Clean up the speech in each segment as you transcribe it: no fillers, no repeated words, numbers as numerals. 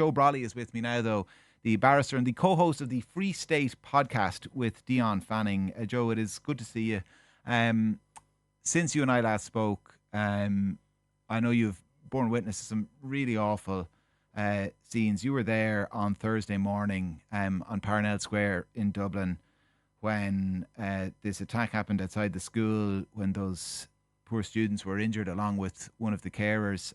Joe Brolly is with me now, though, the barrister and the co-host of the Free State podcast with Dion Fanning. Joe, it is good to see you. Since you and I last spoke, I know you've borne witness to some really awful scenes. You were there on Thursday morning on Parnell Square in Dublin when this attack happened outside the school, when those poor students were injured along with one of the carers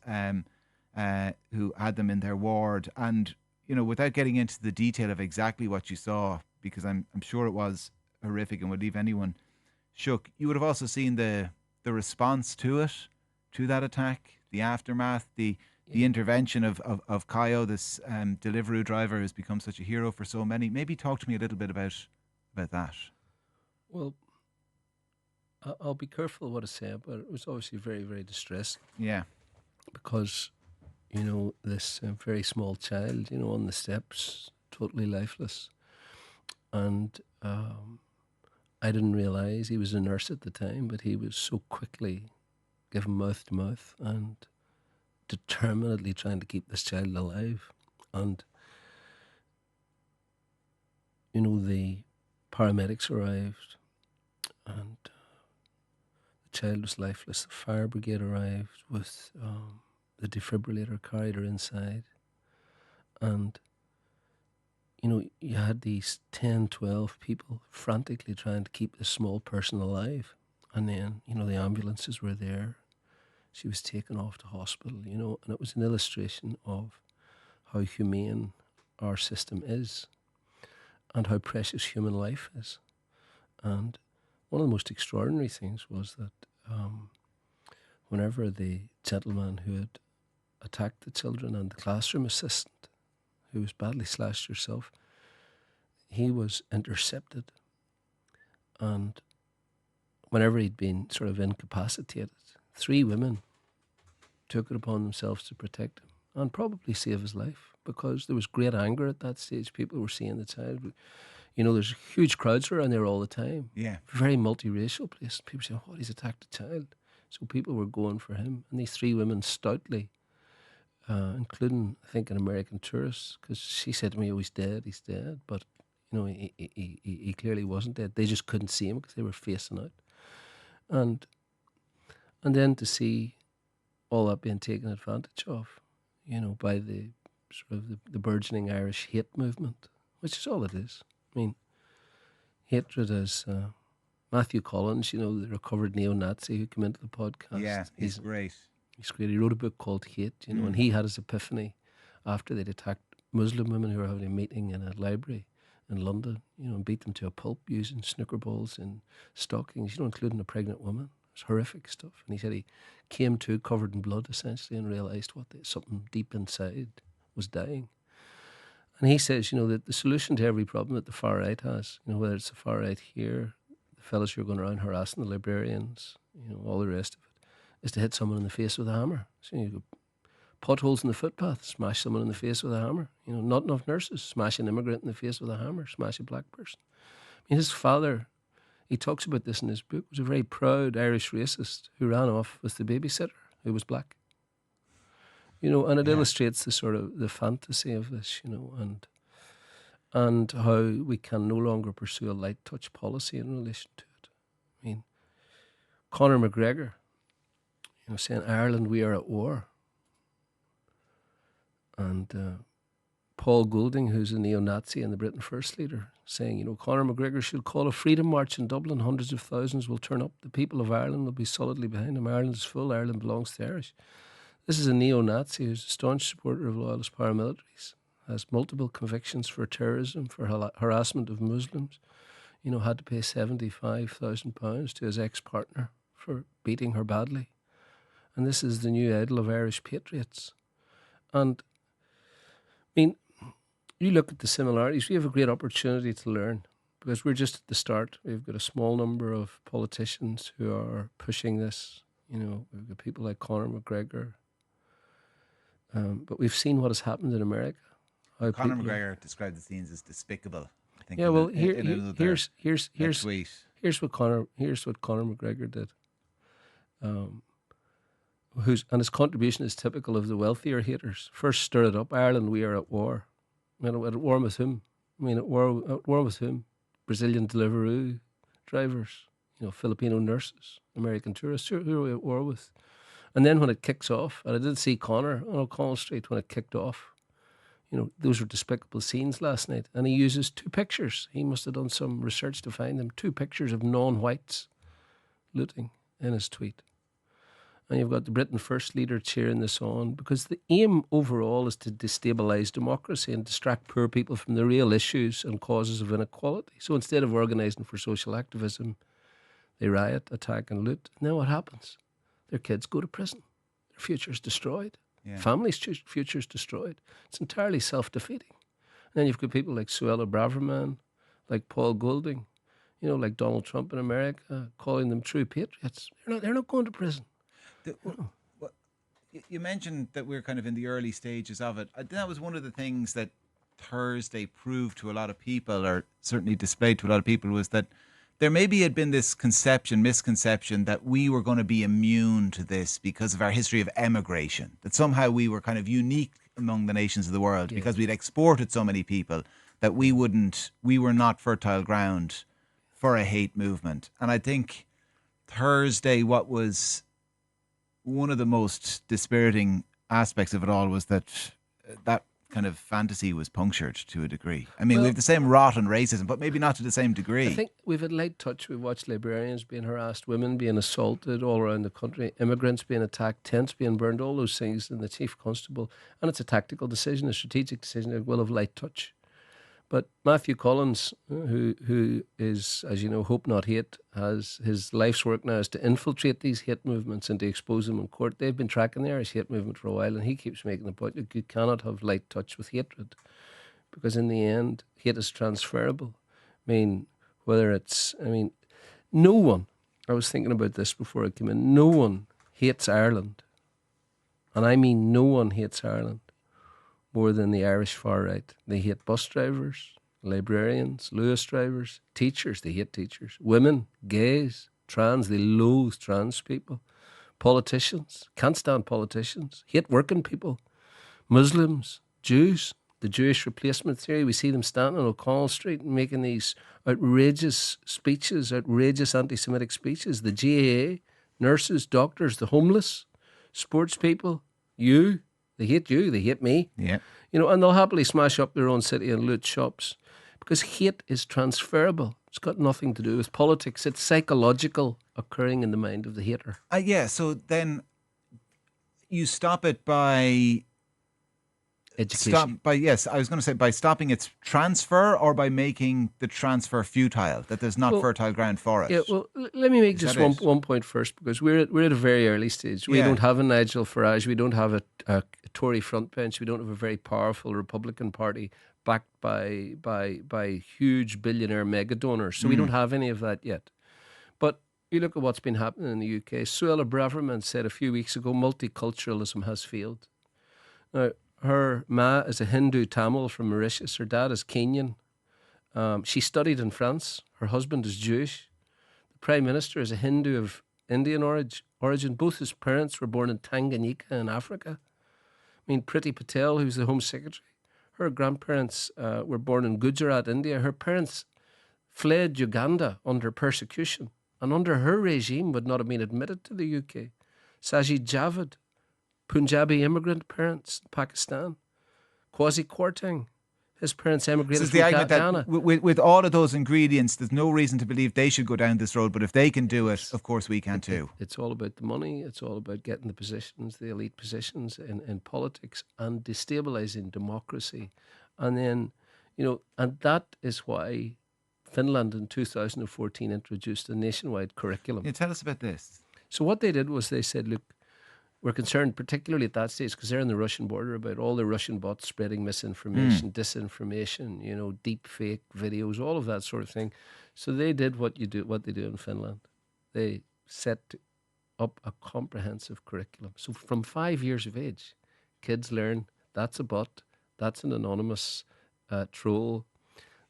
who had them in their ward. And, you know, without getting into the detail of exactly what you saw, because I'm sure it was horrific and would leave anyone shook, you would have also seen the response to it, to that attack, the aftermath, the intervention of Kayo, this Deliveroo driver who's become such a hero for so many. Maybe talk to me a little bit about that. Well, I'll be careful what I say, but it was obviously very, very distressing. Yeah. Because, you know, this very small child, you know, on the steps, totally lifeless. And I didn't realise he was a nurse at the time, but he was so quickly given mouth to mouth and determinedly trying to keep this child alive. And, you know, the paramedics arrived and the child was lifeless. The fire brigade arrived with the defibrillator, carried her inside. And, you know, you had these 10, 12 people frantically trying to keep this small person alive. And then, you know, the ambulances were there. She was taken off to hospital, you know, and it was an illustration of how humane our system is and how precious human life is. And one of the most extraordinary things was that whenever the gentleman who had attacked the children and the classroom assistant, who was badly slashed herself, he was intercepted. And whenever he'd been sort of incapacitated, 3 women took it upon themselves to protect him and probably save his life, because there was great anger at that stage. People were seeing the child. You know, there's huge crowds around there all the time. Yeah. Very multiracial place. People saying, "Oh, he's attacked a child." So people were going for him. And these 3 women stoutly, including, I think, an American tourist, because she said to me, "Oh, he's dead. But, you know, he clearly wasn't dead. They just couldn't see him because they were facing out. And then to see all that being taken advantage of, you know, by the sort of the burgeoning Irish hate movement, which is all it is. I mean, hatred is Matthew Collins, you know, the recovered neo-Nazi who came into the podcast. Yeah, he's great. He's great. He wrote a book called Hate, you know, and he had his epiphany after they'd attacked Muslim women who were having a meeting in a library in London, you know, and beat them to a pulp using snooker balls and stockings, you know, including a pregnant woman. It was horrific stuff. And he said he came to covered in blood, essentially, and realised something deep inside was dying. And he says, you know, that the solution to every problem that the far right has, you know, whether it's the far right here, the fellas who are going around harassing the librarians, you know, all the rest of it, is to hit someone in the face with a hammer. So you go potholes in the footpath, smash someone in the face with a hammer. You know, not enough nurses, smash an immigrant in the face with a hammer, smash a black person. I mean, his father, he talks about this in his book, was a very proud Irish racist who ran off with the babysitter who was black. You know, and it illustrates the sort of the fantasy of this, you know, and how we can no longer pursue a light touch policy in relation to it. I mean, Conor McGregor, you know, saying Ireland, we are at war. And Paul Goulding, who's a neo-Nazi and the Britain First leader, saying, you know, Conor McGregor should call a freedom march in Dublin. Hundreds of thousands will turn up. The people of Ireland will be solidly behind him. Ireland is full. Ireland belongs to the Irish. This is a neo-Nazi who's a staunch supporter of loyalist paramilitaries, has multiple convictions for terrorism, for harassment of Muslims, you know, had to pay £75,000 to his ex-partner for beating her badly. And this is the new idol of Irish patriots. And, I mean, you look at the similarities, we have a great opportunity to learn, because we're just at the start. We've got a small number of politicians who are pushing this. You know, we've got people like Conor McGregor. But we've seen what has happened in America. Conor McGregor described the scenes as despicable. I think. Yeah, well, here's what Conor McGregor did. and his contribution is typical of the wealthier haters. First stirred it up. Ireland, we are at war. At war with whom? At war with whom? Brazilian Deliveroo drivers, Filipino nurses, American tourists. Who are we at war with? And then when it kicks off, and I did see Connor on O'Connell Street when it kicked off, those were despicable scenes last night. And he uses two pictures. He must have done some research to find them. Two pictures of non-whites looting in his tweet. And you've got the Britain First leader cheering this on, because the aim overall is to destabilise democracy and distract poor people from the real issues and causes of inequality. So instead of organising for social activism, they riot, attack and loot. Now what happens? Their kids go to prison. Their future's destroyed. Yeah. Families' future's destroyed. It's entirely self-defeating. And then you've got people like Suella Braverman, like Paul Golding, like Donald Trump in America, calling them true patriots. They're not going to prison. You mentioned that we're kind of in the early stages of it. That was one of the things that Thursday proved to a lot of people, or certainly displayed to a lot of people, was that there maybe had been this misconception that we were going to be immune to this because of our history of emigration, that somehow we were kind of unique among the nations of the world because we'd exported so many people that we were not fertile ground for a hate movement. And I think Thursday, what was one of the most dispiriting aspects of it all was that kind of fantasy was punctured to a degree. I mean, we have the same rot and racism, but maybe not to the same degree. I think we've had light touch. We've watched librarians being harassed, women being assaulted all around the country, immigrants being attacked, tents being burned, all those things, and the chief constable. And it's a tactical decision, a strategic decision. It will have light touch. But Matthew Collins, who is, as you know, Hope Not Hate, has his life's work now is to infiltrate these hate movements and to expose them in court. They've been tracking the Irish hate movement for a while, and he keeps making the point that you cannot have light touch with hatred, because in the end, hate is transferable. No one, I was thinking about this before I came in, no one hates Ireland, and I mean no one hates Ireland more than the Irish far right. They hate bus drivers, librarians, Luas drivers, teachers. They hate teachers. Women, gays, trans. They loathe trans people. Politicians. Can't stand politicians. Hate working people. Muslims, Jews. The Jewish replacement theory. We see them standing on O'Connell Street and making these outrageous speeches, outrageous anti-Semitic speeches. The GAA, nurses, doctors, the homeless, sports people, you. They hate you, they hate me. Yeah. And they'll happily smash up their own city and loot shops, because hate is transferable. It's got nothing to do with politics. It's psychological, occurring in the mind of the hater. So then you stop it by education. I was going to say by stopping its transfer, or by making the transfer futile, that there's not fertile ground for it. Yeah, well, let me make just one point first, because we're at a very early stage. We don't have a Nigel Farage. We don't have a Tory frontbench. We don't have a very powerful Republican Party backed by huge billionaire mega donors. So we don't have any of that yet. But you look at what's been happening in the UK. Suella Braverman said a few weeks ago, multiculturalism has failed. Now, her ma is a Hindu Tamil from Mauritius. Her dad is Kenyan. She studied in France. Her husband is Jewish. The Prime Minister is a Hindu of Indian origin. Both his parents were born in Tanganyika in Africa. Priti Patel, who's the Home Secretary, her grandparents were born in Gujarat, India. Her parents fled Uganda under persecution, and under her regime would not have been admitted to the UK. Sajid Javid, Punjabi immigrant parents, Pakistan. Kwasi Kwarteng, his parents emigrated from Ghana. With all of those ingredients, there's no reason to believe they should go down this road. But if they can do it, of course we can too. It's all about the money. It's all about getting the positions, the elite positions in politics, and destabilising democracy. And then, and that is why Finland in 2014 introduced a nationwide curriculum. Yeah, tell us about this. So what they did was they said, look, we're concerned, particularly at that stage, because they're on the Russian border, about all the Russian bots spreading misinformation, disinformation, deep fake videos, all of that sort of thing. So they did what they do in Finland. They set up a comprehensive curriculum. So from 5 years of age, kids learn that's a bot, that's an anonymous troll.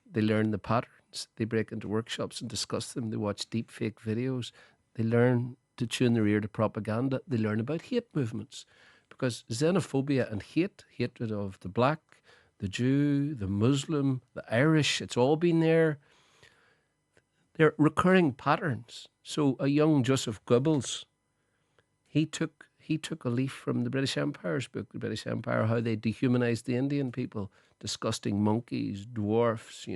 They learn the patterns. They break into workshops and discuss them. They watch deep fake videos. They learn to tune their ear to propaganda. They learn about hate movements, because xenophobia and hatred of the black, the Jew, the Muslim, the Irish, it's all been there. They're recurring patterns. So a young Joseph Goebbels, he took a leaf from the British Empire's book, The British Empire, how they dehumanized the Indian people, disgusting monkeys, dwarfs,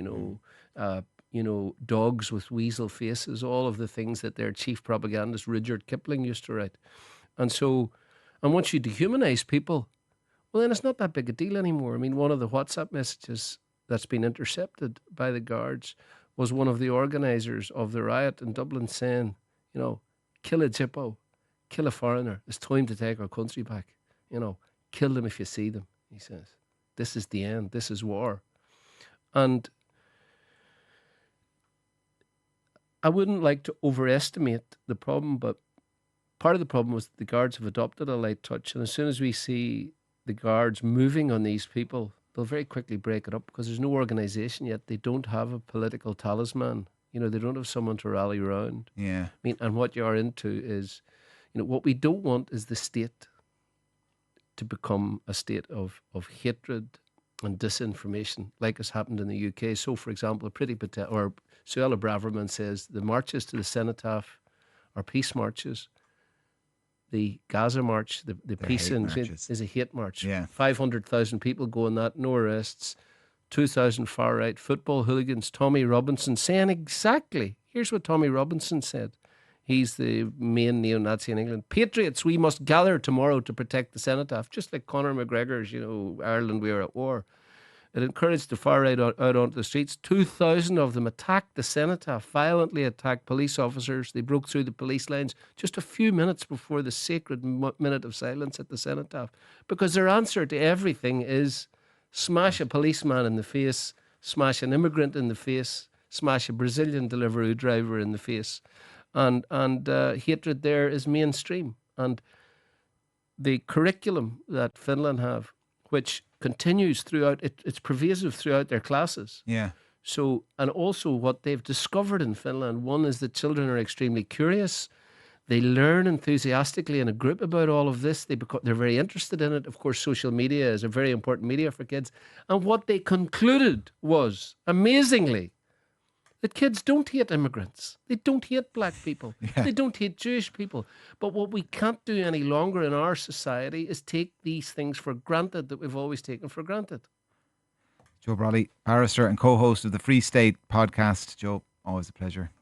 dogs with weasel faces, all of the things that their chief propagandist Rudyard Kipling used to write. And once you dehumanize people, well, then it's not that big a deal anymore. I mean, one of the WhatsApp messages that's been intercepted by the guards was one of the organizers of the riot in Dublin saying, kill a Jippo, kill a foreigner. It's time to take our country back. Kill them if you see them, he says. This is the end. This is war. And I wouldn't like to overestimate the problem, but part of the problem was the guards have adopted a light touch. And as soon as we see the guards moving on these people, they'll very quickly break it up, because there's no organisation yet. They don't have a political talisman. They don't have someone to rally around. Yeah. I mean, and what you are into is, what we don't want is the state to become a state of hatred and disinformation, like has happened in the UK. So, for example, Suella Braverman says the marches to the cenotaph are peace marches. The Gaza march, the peace is a hate march. Yeah. 500,000 people go on that, no arrests. 2,000 far-right football hooligans. Tommy Robinson saying exactly, here's what Tommy Robinson said. He's the main neo-Nazi in England. Patriots, we must gather tomorrow to protect the cenotaph. Just like Conor McGregor's, Ireland, we are at war. It encouraged the far right out onto the streets. 2,000 of them attacked the cenotaph, violently attacked police officers. They broke through the police lines just a few minutes before the sacred minute of silence at the cenotaph. Because their answer to everything is smash a policeman in the face, smash an immigrant in the face, smash a Brazilian delivery driver in the face. And hatred there is mainstream. And the curriculum that Finland have, which continues throughout, it's pervasive throughout their classes. Yeah. So, and also what they've discovered in Finland, one is that children are extremely curious. They learn enthusiastically in a group about all of this. They're very interested in it. Of course, social media is a very important media for kids. And what they concluded was, amazingly, that kids don't hate immigrants. They don't hate black people. Yeah. They don't hate Jewish people. But what we can't do any longer in our society is take these things for granted that we've always taken for granted. Joe Brolly, barrister and co-host of the Free State podcast. Joe, always a pleasure.